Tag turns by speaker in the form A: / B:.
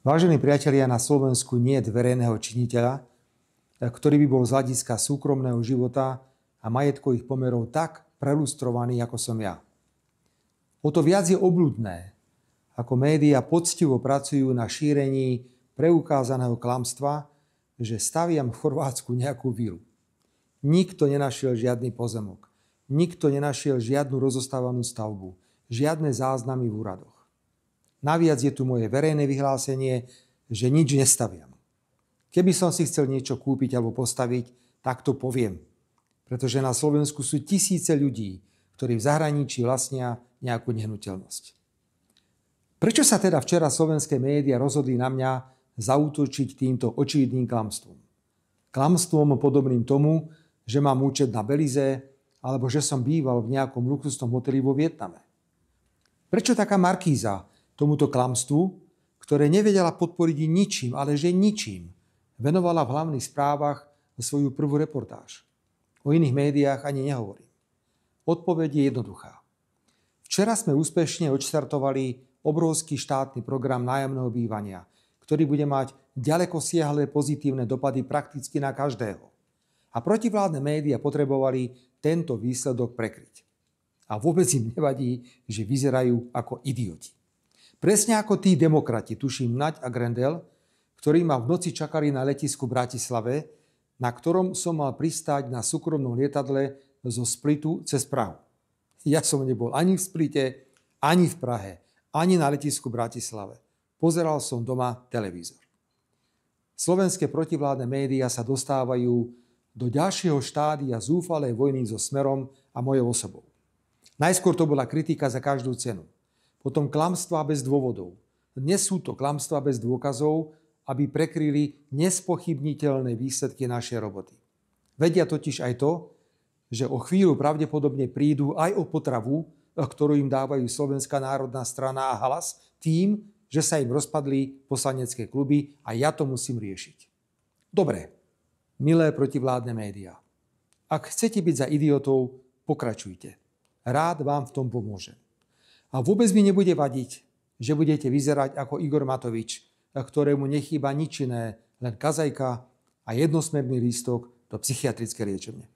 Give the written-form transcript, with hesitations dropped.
A: Vážení priatelia, na Slovensku nie je verejného činiteľa, ktorý by bol z hľadiska súkromného života a majetkových pomerov tak prelustrovaný, ako som ja. O to viac je obľudné, ako médiá poctivo pracujú na šírení preukázaného klamstva, že staviam v Chorvátsku nejakú vilu. Nikto nenašiel žiadny pozemok. Nikto nenašiel žiadnu rozostávanú stavbu. Žiadne záznamy v úradoch. Naviac je tu moje verejné vyhlásenie, že nič nestaviam. Keby som si chcel niečo kúpiť alebo postaviť, tak to poviem. Pretože na Slovensku sú tisíce ľudí, ktorí v zahraničí vlastnia nejakú nehnuteľnosť. Prečo sa teda včera slovenské médiá rozhodli na mňa zaútočiť týmto očividným klamstvom? Klamstvom podobným tomu, že mám účet na Belize alebo že som býval v nejakom luxusnom hoteli vo Vietname. Prečo taká markíza tomuto klamstvu, ktoré nevedela podporiť ničím, ale že ničím, venovala v hlavných správach svoju prvú reportáž? O iných médiách ani nehovorím. Odpoveď je jednoduchá. Včera sme úspešne odštartovali obrovský štátny program nájomného bývania, ktorý bude mať ďalekosiahle pozitívne dopady prakticky na každého. A protivládne médiá potrebovali tento výsledok prekryť. A vôbec im nevadí, že vyzerajú ako idioti. Presne ako tí demokrati, tuším Naď a Grendel, ktorí ma v noci čakali na letisku v Bratislave, na ktorom som mal pristáť na súkromnom lietadle zo Splitu cez Prahu. Ja som nebol ani v Splite, ani v Prahe, ani na letisku v Bratislave. Pozeral som doma televízor. Slovenské protivládne médiá sa dostávajú do ďalšieho štádia zúfalej vojny so Smerom a mojou osobou. Najskôr to bola kritika za každú cenu. Potom klamstvá bez dôvodov. Dnes sú to klamstvá bez dôkazov, aby prekryli nespochybniteľné výsledky našej roboty. Vedia totiž aj to, že o chvíľu pravdepodobne prídu aj o potravu, ktorú im dávajú Slovenská národná strana a Hlas, tým, že sa im rozpadli poslanecké kluby a ja to musím riešiť. Dobre, milé protivládne médiá. Ak chcete byť za idiotov, pokračujte. Rád vám v tom pomôžem. A vôbec mi nebude vadiť, že budete vyzerať ako Igor Matovič, ktorému nechýba nič iné, len kazajka a jednosmerný lístok do psychiatrickej liečebne.